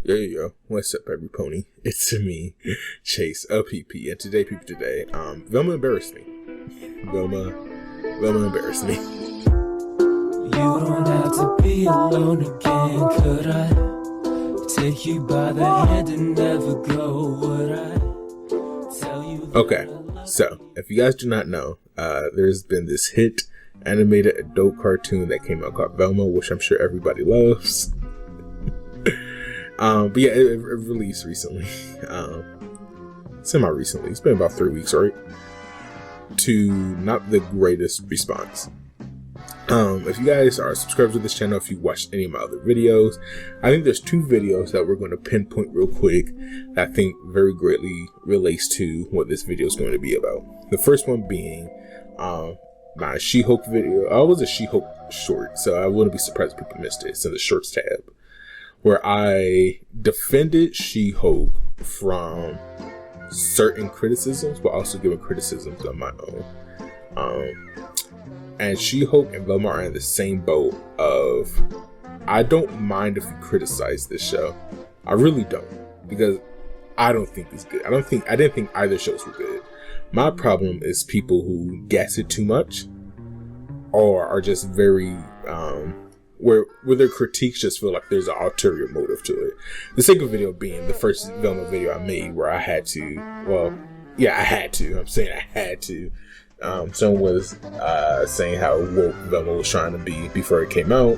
There you go. What's up, every pony? It's me, Chase, LPP, and today, Velma embarrassed me. Velma embarrassed me. You don't have to be alone again. Could I take you by the hand and never go? Would I tell you? Okay, so if you guys do not know, there's been this hit animated adult cartoon that came out called Velma, which I'm sure everybody loves. But yeah, it released recently, semi-recently. It's been about 3 weeks, right? To not the greatest response. If you guys are subscribed to this channel, if you watched any of my other videos, I think there's 2 videos that we're going to pinpoint real quick that I think very greatly relates to what this video is going to be about. The first one being my She-Hulk video. I was a She-Hulk short, so I wouldn't be surprised if people missed it. It's in the shorts tab, where I defended She-Hulk from certain criticisms, but also giving criticisms on my own. And She-Hulk and Velma are in the same boat of, I don't mind if you criticize this show. I really don't, because I don't think it's good. I didn't think either shows were good. My problem is people who gas it too much, or are just very, where their critiques just feel like there's an ulterior motive to it. The second video being the first Velma video I made, where I had to, I'm saying I had to. Someone was saying how woke Velma was trying to be before it came out,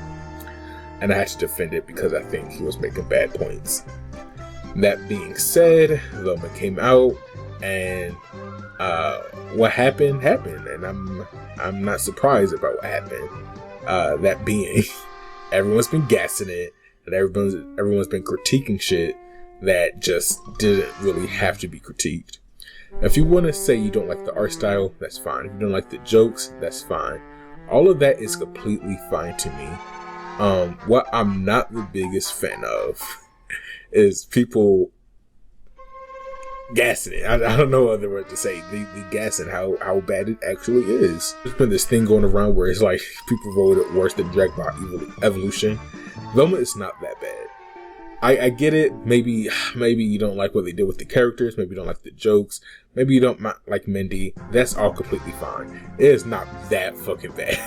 and I had to defend it because I think he was making bad points. That being said, Velma came out, and what happened, and I'm not surprised about what happened. That being, everyone's been gassing it, and everyone's been critiquing shit that just didn't really have to be critiqued. If you want to say you don't like the art style, that's fine. If you don't like the jokes, that's fine. All of that is completely fine to me. What I'm not the biggest fan of is people gassing it. I don't know other word to say. The gassing how bad it actually is. There's been this thing going around where it's like people voted worse than Dragon Ball Evolution. Velma is not that bad. I get it. Maybe you don't like what they did with the characters. Maybe you don't like the jokes. Maybe you don't like Mindy. That's all completely fine. It is not that fucking bad.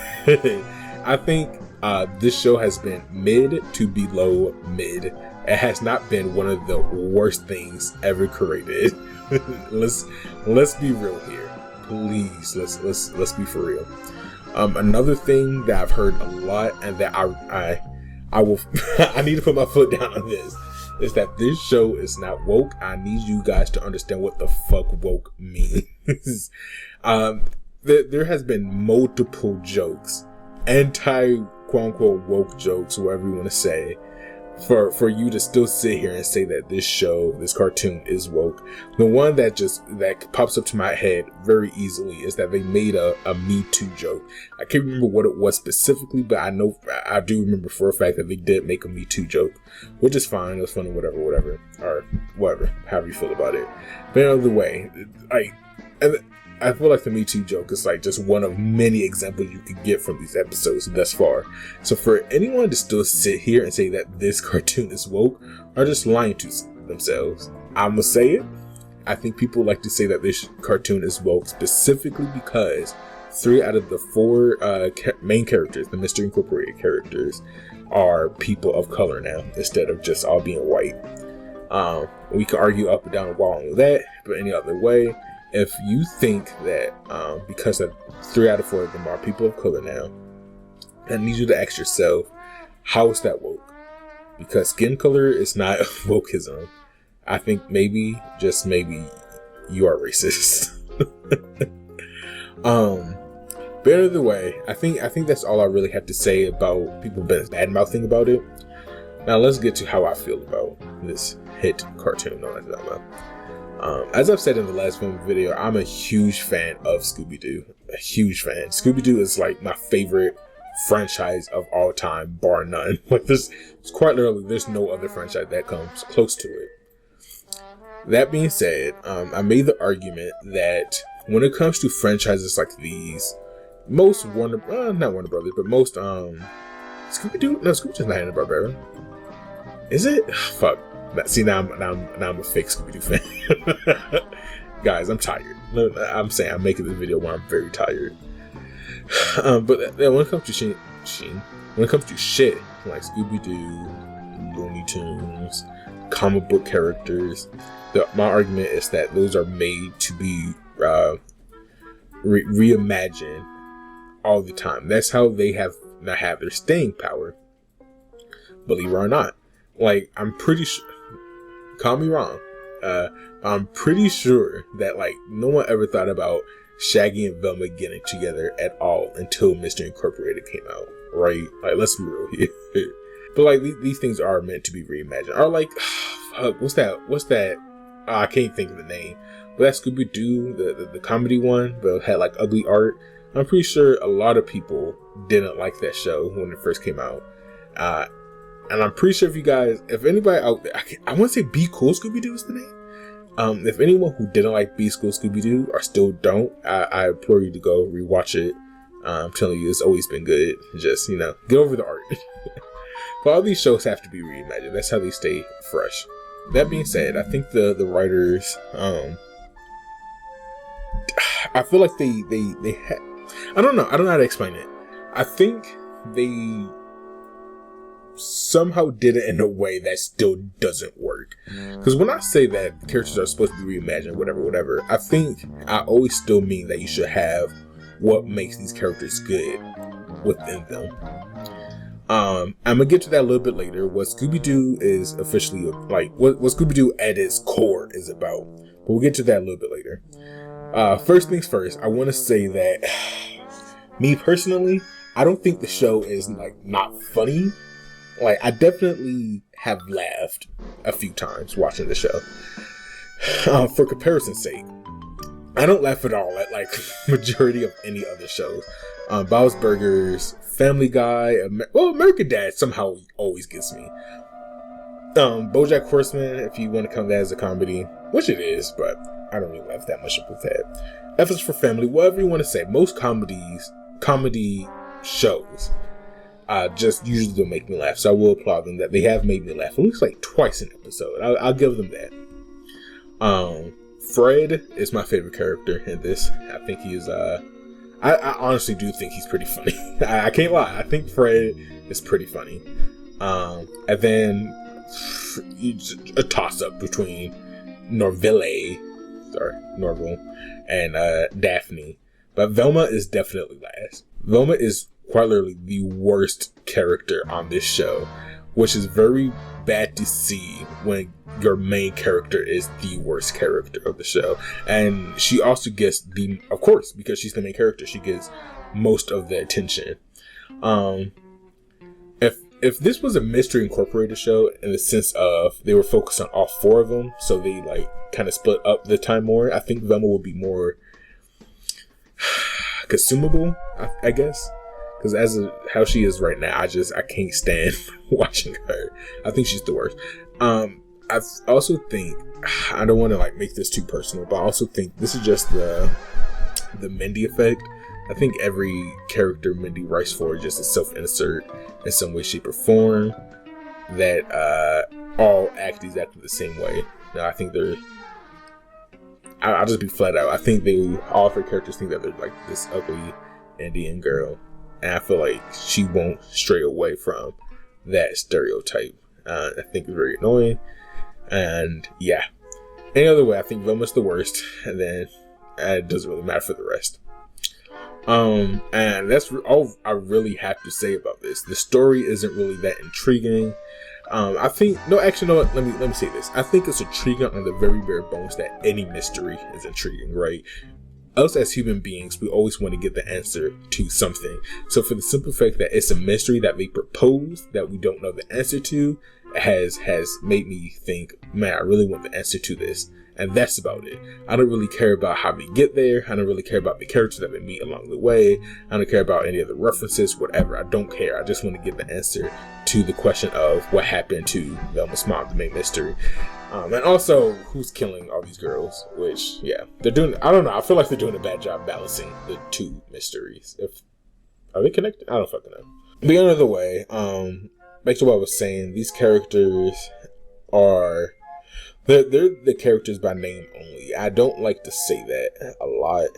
I think this show has been mid to below mid. It has not been one of the worst things ever created. let's be real here, please. Let's be for real. Another thing that I've heard a lot, and that I will I need to put my foot down on this, is that this show is not woke. I need you guys to understand what the fuck woke means. There has been multiple jokes, anti-quote-unquote woke jokes, whatever you want to say, for you to still sit here and say that this cartoon is woke. The one that pops up to my head very easily is that they made a Me Too joke. I can't remember what it was specifically, but I do remember for a fact that they did make a Me Too joke, which is fine. It was funny, whatever, or whatever, however you feel about it. But either way, I feel like the Me Too joke is like just one of many examples you could get from these episodes thus far. So for anyone to still sit here and say that this cartoon is woke are just lying to themselves. I'm gonna say it. I think people like to say that this cartoon is woke specifically because 3 out of the 4 main characters, the Mystery Incorporated characters, are people of color now instead of just all being white. We could argue up and down the wall on that, but any other way, if you think that because 3 out of 4 of them are people of color now, I need you to ask yourself, how is that woke? Because skin color is not wokeism. I think maybe, just maybe, you are racist. But either way, I think that's all I really have to say about people bad mouthing about it. Now let's get to how I feel about this hit cartoon known as Velma. As I've said in the last video, I'm a huge fan of Scooby-Doo. A huge fan. Scooby-Doo is like my favorite franchise of all time, bar none. Like it's quite literally, there's no other franchise that comes close to it. That being said, I made the argument that when it comes to franchises like these, most not Warner Brothers, but most Scooby-Doo, no, Scooby-Doo's not Hanna-Barbera. Is it? Fuck. See, now I'm a fake Scooby-Doo fan. Guys, I'm tired. I'm saying I'm making this video while I'm very tired. But when it comes to when it comes to shit like Scooby-Doo, Looney Tunes, comic book characters, my argument is that those are made to be reimagined all the time. That's how they have their staying power. Believe it or not. Like, I'm pretty sure, call me wrong, I'm pretty sure that, like, no one ever thought about Shaggy and Velma getting together at all until Mystery Incorporated came out, right? Like, let's be real here. But, like, these things are meant to be reimagined. Or, like, fuck, what's that? I can't think of the name. But that Scooby-Doo, the comedy one, but had, like, ugly art. I'm pretty sure a lot of people didn't like that show when it first came out. And I'm pretty sure if anybody out there, I want to say Be Cool Scooby-Doo is the name. If anyone who didn't like Be Cool Scooby-Doo or still don't, I implore you to go rewatch it. I'm telling you, it's always been good. Just, get over the art. But all these shows have to be reimagined. That's how they stay fresh. That being said, I think the writers, I feel like they had, I don't know how to explain it. I think they somehow did it in a way that still doesn't work. Because when I say that the characters are supposed to be reimagined, whatever, I think I always still mean that you should have what makes these characters good within them. I'm gonna get to that a little bit later. What Scooby-Doo is officially like, what Scooby-Doo at its core is about. But we'll get to that a little bit later. First things first, I want to say that me personally, I don't think the show is like not funny. Like, I definitely have laughed a few times watching the show. For comparison's sake, I don't laugh at all at like majority of any other shows. Bob's Burgers, Family Guy, American Dad somehow always gets me. BoJack Horseman, if you want to count that as a comedy, which it is, but I don't really laugh that much with that. F is for Family, whatever you want to say. Most comedy shows just usually don't make me laugh, so I will applaud them that they have made me laugh at least like twice an episode. I'll give them that. Fred is my favorite character in this. I think he is I honestly do think he's pretty funny. I can't lie, I think Fred is pretty funny. And then a toss up between Norville and Daphne, but Velma is definitely last. Velma is quite literally the worst character on this show, which is very bad to see when your main character is the worst character of the show. And she also gets of course, because she's the main character, she gets most of the attention. If this was a Mystery Incorporated show in the sense of they were focused on all four of them, so they like kind of split up the time more, I think Velma would be more consumable, I guess. Because how she is right now, I can't stand watching her. I think she's the worst. I also think, I don't want to like make this too personal, but I also think this is just the Mindy effect. I think every character Mindy writes for is just a self-insert in some way, shape, or form that all act exactly the same way. Now, I think I'll just be flat out. I think all of her characters think that they're like this ugly Indian girl. And I feel like she won't stray away from that stereotype. I think it's very annoying. And yeah. Any other way, I think Velma's the worst. And then it doesn't really matter for the rest. And that's all I really have to say about this. The story isn't really that intriguing. I think, no, actually, no, let me say this. I think it's intriguing on the very bare bones that any mystery is intriguing, right? Us as human beings, we always want to get the answer to something. So for the simple fact that it's a mystery that they propose that we don't know the answer to, has made me think, man, I really want the answer to this. And that's about it. I don't really care about how they get there. I don't really care about the characters that they meet along the way. I don't care about any of the references, whatever. I don't care. I just want to get the answer to the question of what happened to Velma's mom, the main mystery. And also, who's killing all these girls? Which, yeah, they're doing, I don't know. I feel like they're doing a bad job balancing the two mysteries. Are they connected? I don't fucking know. The end of the way, back to what I was saying, these characters, are they're the characters by name only. I don't like to say that a lot,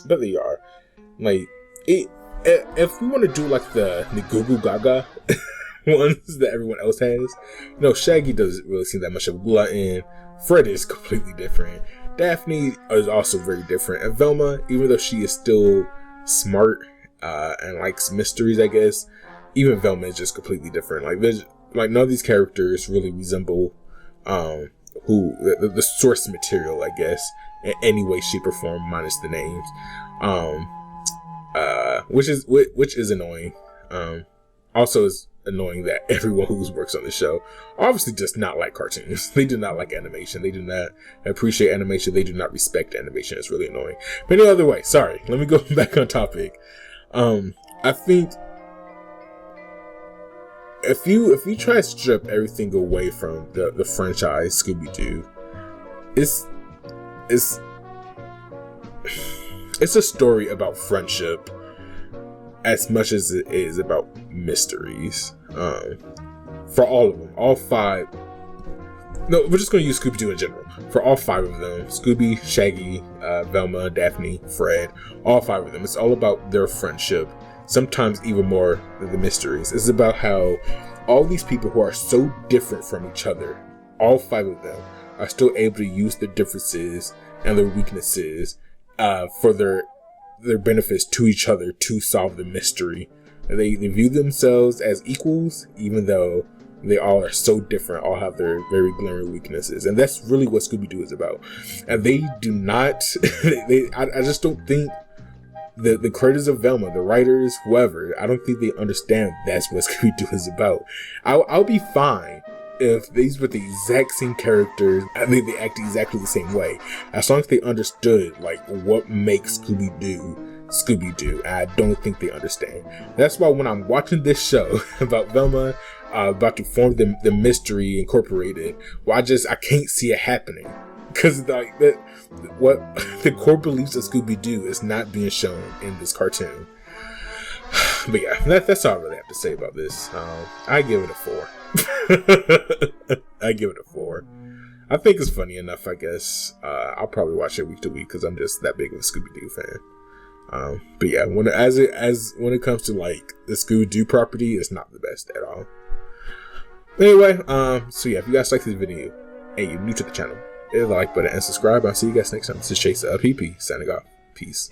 but they are. Like, if we want to do like the Goo Goo Gaga ones that everyone else has, Shaggy doesn't really seem that much of a glutton. Fred is completely different. Daphne is also very different. And Velma, even though she is still smart and likes mysteries, I guess, even Velma is just completely different. Like none of these characters really resemble the source material, I guess, in any way, shape, or form, minus the names. Which is annoying. Also, it's annoying that everyone who works on the show obviously does not like cartoons. They do not like animation. They do not appreciate animation. They do not respect animation. It's really annoying. But any other way, sorry. Let me go back on topic. I think if you try to strip everything away from the franchise Scooby-Doo, it's a story about friendship as much as it is about mysteries. For all of them, all 5. No, we're just going to use Scooby-Doo in general. For all 5 of them, Scooby, Shaggy, Velma, Daphne, Fred, all 5 of them, it's all about their friendship. Sometimes even more than the mysteries. It's about how all these people who are so different from each other, all 5 of them, are still able to use their differences and their weaknesses for their benefits to each other to solve the mystery. They view themselves as equals, even though they all are so different, all have their very glaring weaknesses. And that's really what Scooby-Doo is about. And they do not, I just don't think the creators of Velma, the writers, whoever, I don't think they understand that's what Scooby-Doo is about. I'll be fine if these were the exact same characters. I think they act exactly the same way, as long as they understood like what makes Scooby-Doo. I don't think they understand. That's why when I'm watching this show about Velma, about to form the Mystery Incorporated, well, I can't see it happening, because like that, what the core beliefs of Scooby-Doo is not being shown in this cartoon. But yeah, that's all I really have to say about this. I give it a 4. I give it a 4. I think it's funny enough, I guess. I'll probably watch it week to week because I'm just that big of a Scooby-Doo fan. But yeah, when it comes to like the Scooby-Doo property, it's not the best at all. Anyway, so yeah, if you guys like this video and you're new to the channel, hit the like button and subscribe. I'll see you guys next time. This is Chase of PP signing off. Peace.